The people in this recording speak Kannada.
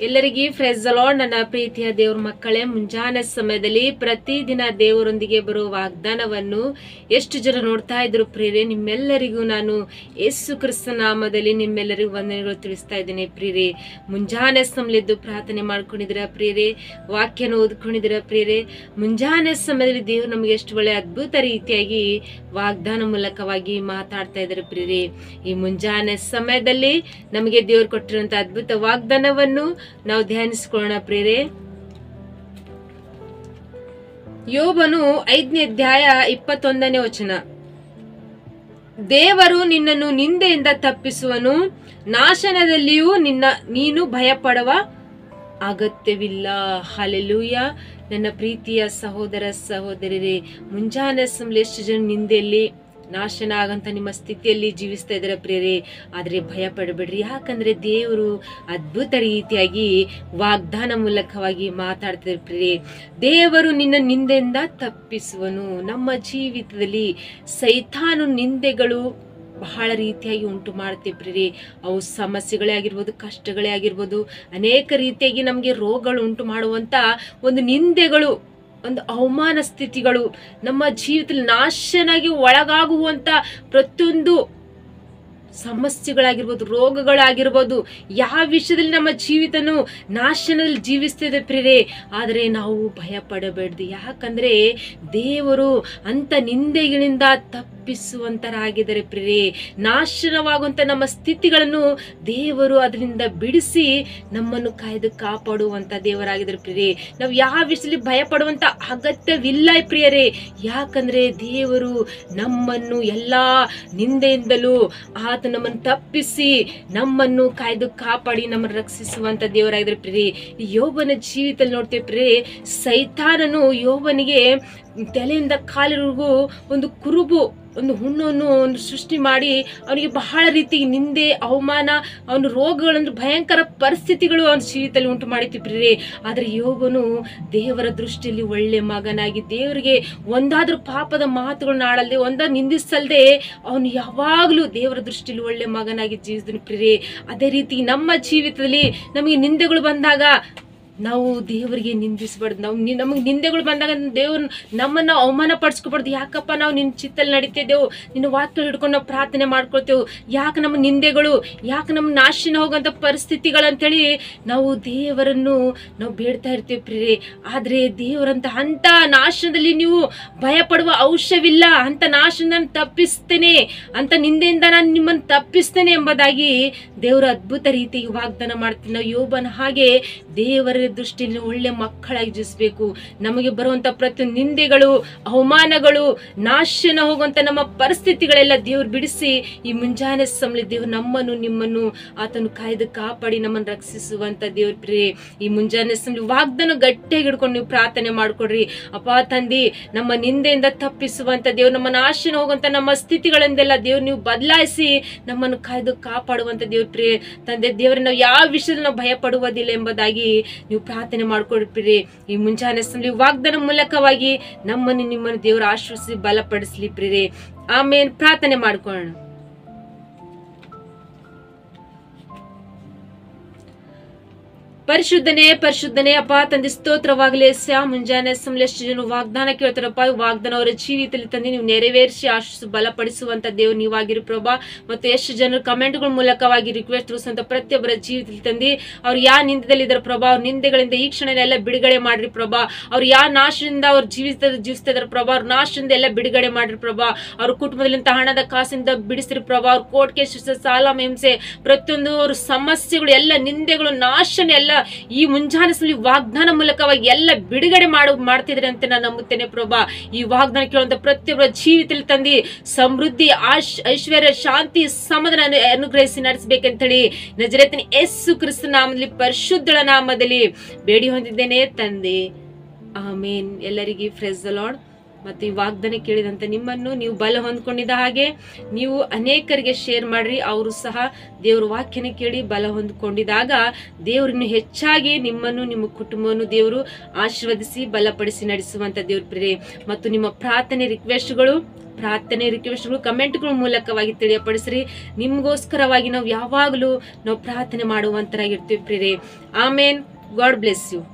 ಎಲ್ಲರಿಗೂ ಪ್ರೇಸ್ ದಿ ಲಾರ್ಡ್. ನನ್ನ ಪ್ರೀತಿಯ ದೇವ್ರ ಮಕ್ಕಳೇ, ಮುಂಜಾನೆ ಸಮಯದಲ್ಲಿ ಪ್ರತಿದಿನ ದೇವರೊಂದಿಗೆ ಬರುವ ವಾಗ್ದಾನವನ್ನು ಎಷ್ಟು ಜನ ನೋಡ್ತಾ ಇದ್ರು ಪ್ರಿಯರೇ, ನಿಮ್ಮೆಲ್ಲರಿಗೂ ನಾನು ಯೇಸು ಕ್ರಿಸ್ತ ನಾಮದಲ್ಲಿ ನಿಮ್ಮೆಲ್ಲರಿಗೂ ವಂದನೆಗಳು ತಿಳಿಸ್ತಾ ಇದ್ದೇನೆ ಪ್ರಿಯರೇ. ಮುಂಜಾನೆ ಸಮಯದ್ದು ಪ್ರಾರ್ಥನೆ ಮಾಡ್ಕೊಂಡಿದ್ದೀರಾ ಪ್ರಿಯರೇ, ವಾಕ್ಯನ ಓದ್ಕೊಂಡಿದ್ದೀರಾ ಪ್ರಿಯರೇ. ಮುಂಜಾನೆ ಸಮಯದಲ್ಲಿ ದೇವ್ರು ನಮಗೆ ಎಷ್ಟು ಒಳ್ಳೆ ಅದ್ಭುತ ರೀತಿಯಾಗಿ ವಾಗ್ದಾನ ಮೂಲಕವಾಗಿ ಮಾತಾಡ್ತಾ ಇದ್ದಾರೆ ಪ್ರಿಯರೇ. ಈ ಮುಂಜಾನೆ ಸಮಯದಲ್ಲಿ ನಮಗೆ ದೇವ್ರು ಕೊಟ್ಟಿರುವಂತ ಅದ್ಭುತ ವಾಗ್ದಾನವನ್ನು ನಾವು ಧ್ಯಾನಿಸಿಕೊಳ್ಳೋಣ ಪ್ರಿಯರೇ. ಯೋಬನು 5ನೇ ಅಧ್ಯಾಯ 21ನೇ ವಚನ. ದೇವರು ನಿನ್ನನ್ನು ನಿಂದೆಯಿಂದ ತಪ್ಪಿಸುವನು, ನಾಶನದಲ್ಲಿಯೂ ನೀನು ಭಯಪಡುವ ಅಗತ್ಯವಿಲ್ಲ. ಹಲ್ಲೆಲೂಯ. ನನ್ನ ಪ್ರೀತಿಯ ಸಹೋದರ ಸಹೋದರಿಯರೇ, ಮುಂಜಾನೆ ಸಮಯ ಎಷ್ಟು ಜನ ನಿಂದೆಯಲ್ಲಿ ನಾಶನ ಆಗಂತ ನಿಮ್ಮ ಸ್ಥಿತಿಯಲ್ಲಿ ಜೀವಿಸ್ತಾ ಇದ್ದಾರೆ ಪ್ರಿಯರೇ. ಆದ್ರೆ ಭಯ ಪಡಬೇಡ್ರಿ, ಯಾಕಂದ್ರೆ ದೇವರು ಅದ್ಭುತ ರೀತಿಯಾಗಿ ವಾಗ್ದಾನ ಮೂಲಕವಾಗಿ ಮಾತಾಡ್ತಿದ್ದಾರೆ ಪ್ರಿಯರೇ. ದೇವರು ನಿನ್ನ ನಿಂದೆಯಿಂದ ತಪ್ಪಿಸುವನು. ನಮ್ಮ ಜೀವಿತದಲ್ಲಿ ಸೈತಾನು ನಿಂದೆಗಳು ಬಹಳ ರೀತಿಯಾಗಿ ಉಂಟು ಮಾಡುತ್ತೆ ಪ್ರಿಯರೇ. ಅವು ಸಮಸ್ಯೆಗಳೇ ಆಗಿರ್ಬೋದು, ಕಷ್ಟಗಳೇ ಆಗಿರ್ಬೋದು, ಅನೇಕ ರೀತಿಯಾಗಿ ನಮಗೆ ರೋಗಗಳು ಉಂಟು ಮಾಡುವಂತ ಒಂದು ನಿಂದೆಗಳು, ಒಂದು ಅವಮಾನ ಸ್ಥಿತಿಗಳು, ನಮ್ಮ ಜೀವಿತದಲ್ಲಿ ನಾಶನಾಗಿ ಒಳಗಾಗುವಂತ ಪ್ರತಿಯೊಂದು ಸಮಸ್ಯೆಗಳಾಗಿರ್ಬೋದು, ರೋಗಗಳಾಗಿರ್ಬೋದು, ಯಾವ ವಿಷಯದಲ್ಲಿ ನಮ್ಮ ಜೀವಿತನು ನಾಶನದಲ್ಲಿ ಜೀವಿಸ್ತಿದೆ ಪ್ರಿಯರೇ. ಆದರೆ ನಾವು ಭಯ ಪಡಬೇಡ್ದು, ಯಾಕಂದ್ರೆ ದೇವರು ಅಂತ ನಿಂದೆಗಳಿಂದ ತಪ್ಪಿಸುವಂತರಾಗಿದ್ದಾರೆ ಪ್ರಿಯರೇ. ನಾಶನವಾಗುವಂತ ನಮ್ಮ ಸ್ಥಿತಿಗಳನ್ನು ದೇವರು ಅದರಿಂದ ಬಿಡಿಸಿ ನಮ್ಮನ್ನು ಕಾಯ್ದು ಕಾಪಾಡುವಂತ ದೇವರಾಗಿದ್ದಾರೆ ಪ್ರಿಯರೇ. ನಾವು ಯಾವ ವಿಷಯದಲ್ಲಿ ಭಯ ಪಡುವಂತ ಅಗತ್ಯವಿಲ್ಲ ಪ್ರಿಯರೇ, ಯಾಕಂದ್ರೆ ದೇವರು ನಮ್ಮನ್ನು ಎಲ್ಲಾ ನಿಂದೆಯಿಂದಲೂ ನಮ್ಮನ್ನು ತಪ್ಪಿಸಿ ನಮ್ಮನ್ನು ಕಾಯ್ದು ಕಾಪಾಡಿ ನಮ್ಮನ್ನು ರಕ್ಷಿಸುವಂತ ದೇವರಾಗಿದ್ದಾರೆ ಪ್ರಿಯರೇ. ಯೋಬನ ಜೀವಿತದಲ್ಲಿ ನೋಡ್ತೇವೆ ಪ್ರಿಯರೇ, ಸೈತಾನನು ಯೋಬನಿಗೆ ತಲೆಯಿಂದ ಕಾಲಿನವರೆಗೂ ಒಂದು ಕುರುಬು, ಒಂದು ಹುಣ್ಣನ್ನು ಒಂದು ಸೃಷ್ಟಿ ಮಾಡಿ ಅವನಿಗೆ ಬಹಳ ರೀತಿ ನಿಂದೆ, ಅವಮಾನ, ಅವನ ರೋಗಗಳಂದ್ರೆ ಭಯಂಕರ ಪರಿಸ್ಥಿತಿಗಳು ಅವನ ಜೀವಿತದಲ್ಲಿ ಉಂಟು ಮಾಡಿತ್ತು ಪ್ರಿಯರೇ. ಆದ್ರೆ ಯೋಬನು ದೇವರ ದೃಷ್ಟಿಯಲ್ಲಿ ಒಳ್ಳೆ ಮಗನಾಗಿ, ದೇವರಿಗೆ ಒಂದಾದ್ರೂ ಪಾಪದ ಮಾತುಗಳನ್ನ ಆಡಲ್ದೆ, ಒಂದಾದ್ರು ನಿಂದಿಸಲ್ದೆ ಅವನು ಯಾವಾಗ್ಲೂ ದೇವರ ದೃಷ್ಟಿಯಲ್ಲಿ ಒಳ್ಳೆ ಮಗನಾಗಿ ಜೀವಿಸಿದನು ಪ್ರಿಯರೇ. ಅದೇ ರೀತಿ ನಮ್ಮ ಜೀವಿತದಲ್ಲಿ ನಮಗೆ ನಿಂದೆಗಳು ಬಂದಾಗ ನಾವು ದೇವರಿಗೆ ನಿಂದಿಸಬಾರ್ದು. ನಮಗೆ ನಿಂದೆಗಳು ಬಂದಾಗ ದೇವ್ರು ನಮ್ಮನ್ನ ಅವಮಾನ ಪಡಿಸ್ಕೊಬಾರ್ದು. ಯಾಕಪ್ಪ ನಾವು ನಿನ್ನ ಚಿತ್ತಲ್ಲಿ ನಡೀತಿದ್ದೆವು, ನಿನ್ನ ವಾಕ್ಯ ಹಿಡ್ಕೊಂಡು ನಾವು ಪ್ರಾರ್ಥನೆ ಮಾಡ್ಕೊಳ್ತೇವೆ, ಯಾಕೆ ನಮ್ಮ ನಿಂದೆಗಳು, ಯಾಕೆ ನಮ್ಮ ನಾಶನ ಹೋಗುವಂತ ಪರಿಸ್ಥಿತಿಗಳಂತೇಳಿ ನಾವು ದೇವರನ್ನು ನಾವು ಬೇಡ್ತಾ ಇರ್ತೀವಿ ಪ್ರಿಯರೇ. ಆದ್ರೆ ದೇವರಂತ ಅಂತ ನಾಶನದಲ್ಲಿ ನೀವು ಭಯ ಪಡುವ ಅವಶ್ಯವಿಲ್ಲ, ಅಂತ ನಾಶನ ತಪ್ಪಿಸ್ತೇನೆ, ಅಂತ ನಿಂದೆಯಿಂದ ನಾನು ನಿಮ್ಮನ್ನು ತಪ್ಪಿಸ್ತೇನೆ ಎಂಬುದಾಗಿ ದೇವರ ಅದ್ಭುತ ರೀತಿಯಾಗಿ ವಾಗ್ದಾನ ಮಾಡ್ತೀನಿ. ನಾವು ಯೋಬನ ಹಾಗೆ ದೇವರ ದೃಷ್ಟಿಯಲ್ಲಿ ಒಳ್ಳೆ ಮಕ್ಕಳಾಗಿ ಜೀವಿಸಬೇಕು. ನಮಗೆ ಬರುವಂತ ಪ್ರತಿಯೊಂದು ನಿಂದೆಗಳು, ಅವಮಾನಗಳು, ನಾಶನ ಹೋಗುವಂತ ನಮ್ಮ ಪರಿಸ್ಥಿತಿಗಳೆಲ್ಲ ದೇವ್ರು ಬಿಡಿಸಿ ಈ ಮುಂಜಾನೆ ಸಮಯ ದೇವ್ರು ನಮ್ಮನ್ನು ನಿಮ್ಮನ್ನು ಆತನು ಕಾಯ್ದು ಕಾಪಾಡಿ ನಮ್ಮನ್ನು ರಕ್ಷಿಸುವಂತ ದೇವ್ರ ಪ್ರಿಯರೇ. ಈ ಮುಂಜಾನೆ ಸಮಯ ವಾಗ್ದಾನ ಗಟ್ಟಿಯಾಗಿ ಹಿಡ್ಕೊಂಡು ನೀವು ಪ್ರಾರ್ಥನೆ ಮಾಡ್ಕೊಡ್ರಿ. ಅಪ್ಪ ತಂದಿ, ನಮ್ಮ ನಿಂದೆಯಿಂದ ತಪ್ಪಿಸುವಂತ ದೇವ್ರು, ನಮ್ಮ ನಾಶನ ಹೋಗುವಂತ ನಮ್ಮ ಸ್ಥಿತಿಗಳಿಂದೆಲ್ಲ ದೇವ್ರು ನೀವು ಬದಲಾಯಿಸಿ ನಮ್ಮನ್ನು ಕಾಯ್ದು ಕಾಪಾಡುವಂತ ದೇವ್ರ ಪ್ರಿಯರೇ. ತಂದೆ ದೇವ್ರ, ನಾವು ಯಾವ ವಿಷಯದಲ್ಲಿ ನಾವು ಭಯ ಪಡುವುದಿಲ್ಲ ಎಂಬುದಾಗಿ ನೀವು ಪ್ರಾರ್ಥನೆ ಮಾಡ್ಕೊಡ್ರಿ. ಈ ಮುಂಜಾನೆ ಸಮಯ ವಾಗ್ದಾನ ಮೂಲಕವಾಗಿ ನಮ್ಮನ್ನು ನಿಮ್ಮನ್ನು ದೇವರು ಆಶ್ರಯಿಸಿ ಬಲಪಡಿಸಲಿ ಪ್ರಿಯರೇ. ಆಮೇಲೆ ಪ್ರಾರ್ಥನೆ ಮಾಡ್ಕೊಳ್ಳೋಣ. ಪರಿಶುದ್ಧನೇ ಪರಿಶುದ್ಧನೇ ಅಪ್ಪ ತಂದೆ ಸ್ತೋತ್ರವಾಗಲಿ. ಮುಂಜಾನೆ ಸಮಯ ಎಷ್ಟು ಜನ ವಾಗ್ದಾನ ಕೇಳ್ತಾರಪ್ಪ, ವಾಗ್ದಾನ ಅವರ ಜೀವಿತದಲ್ಲಿ ತಂದೆ ನೀವು ನೆರವೇರಿಸಿ ಆಶ್ರಯಿಸಿ ಬಲಪಡಿಸುವಂತ ದೇವ್ ನೀವಾಗಿರಿ ಪ್ರಭಾ. ಮತ್ತು ಎಷ್ಟು ಜನರು ಕಮೆಂಟ್ಗಳ ಮೂಲಕವಾಗಿ ರಿಕ್ವೆಸ್ಟ್ ತೋರಿಸುವಂತ ಪ್ರತಿಯೊಬ್ಬರ ಜೀವಿತದಲ್ಲಿ ತಂದೆ ಅವ್ರು ಯಾವ ನಿಂದೆದಲ್ಲಿ ಇದಾರೆ ಪ್ರಭಾ, ಅವ್ರ ನಿಂದೆಗಳಿಂದ ಈ ಕ್ಷಣ ಎಲ್ಲ ಬಿಡುಗಡೆ ಮಾಡ್ರಿ ಪ್ರಭಾ. ಅವ್ರು ಯಾವ ನಾಶದಿಂದ ಅವ್ರ ಜೀವಿಸ್ತಾ ಇದಾರೆ ಪ್ರಭಾ, ಅವ್ರ ನಾಶದಿಂದ ಎಲ್ಲ ಬಿಡುಗಡೆ ಮಾಡ್ರಿ ಪ್ರಭಾ. ಅವ್ರ ಕುಟುಂಬದಲ್ಲಿಂತ ಹಣದ ಕಾಸಿಂದ ಬಿಡಿಸ್ರಿ ಪ್ರಭಾ. ಅವ್ರ ಕೋರ್ಟ್ ಕೇಸ್, ಸಾಲ, ಹಿಂಸೆ, ಪ್ರತಿಯೊಂದು ಅವ್ರ ಸಮಸ್ಯೆಗಳು ಎಲ್ಲ ನಿಂದೆಗಳು ನಾಶನ ಎಲ್ಲ ಈ ಮುಂಜಾನೆ ಸಮಯ ವಾಗ್ದಾನ ಮೂಲಕವಾಗಿ ಎಲ್ಲ ಬಿಡುಗಡೆ ಮಾಡ್ತಿದ್ರೆ ಅಂತ ನಾನು ನಂಬುತ್ತೇನೆ ಪ್ರಭಾ. ಈ ವಾಗ್ದಾನ ಕೇಳುವಂತ ಪ್ರತಿಯೊಬ್ಬರ ಜೀವಿತದಲ್ಲಿ ತಂದಿ ಸಮೃದ್ಧಿ, ಐಶ್ವರ್ಯ, ಶಾಂತಿ, ಸಮಾಧಾನ ಅನುಗ್ರಹಿಸಿ ನಡೆಸಬೇಕಂತ ಹೇಳಿ ನಜರೇತಿನ ಯೇಸು ಕ್ರಿಸ್ತ ನಾಮದಲ್ಲಿ ಪರಿಶುದ್ಧಳ ನಾಮದಲ್ಲಿ ಬೇಡಿ ಹೊಂದಿದ್ದೇನೆ ತಂದೆ, ಆಮೇನ್. ಎಲ್ಲರಿಗೂ ಪ್ರೇಸ್ ದಿ ಲಾರ್ಡ್. ಮತ್ತು ಈ ವಾಗ್ದಾನ ಕೇಳಿದಂತೆ ನಿಮ್ಮನ್ನು ನೀವು ಬಲ ಹೊಂದ್ಕೊಂಡಿದ್ದ ಹಾಗೆ ನೀವು ಅನೇಕರಿಗೆ ಶೇರ್ ಮಾಡ್ರಿ. ಅವರು ಸಹ ದೇವ್ರ ವಾಕ್ಯನ ಕೇಳಿ ಬಲ ಹೊಂದ್ಕೊಂಡಿದ್ದಾಗ ದೇವ್ರನ್ನು ಹೆಚ್ಚಾಗಿ ನಿಮ್ಮನ್ನು ನಿಮ್ಮ ಕುಟುಂಬವನ್ನು ದೇವರು ಆಶೀರ್ವದಿಸಿ ಬಲಪಡಿಸಿ ನಡೆಸುವಂತ ದೇವ್ರ ಪ್ರಿಯರೇ. ಮತ್ತು ನಿಮ್ಮ ಪ್ರಾರ್ಥನೆ ರಿಕ್ವೆಸ್ಟ್ಗಳು ಕಮೆಂಟ್ಗಳ ಮೂಲಕವಾಗಿ ತಿಳಿಯಪಡಿಸ್ರಿ. ನಿಮ್ಗೋಸ್ಕರವಾಗಿ ನಾವು ಯಾವಾಗಲೂ ಪ್ರಾರ್ಥನೆ ಮಾಡುವಂತರಾಗಿರ್ತೀವಿ ಪ್ರಿಯರೇ. ಆಮೇನ್. God bless you.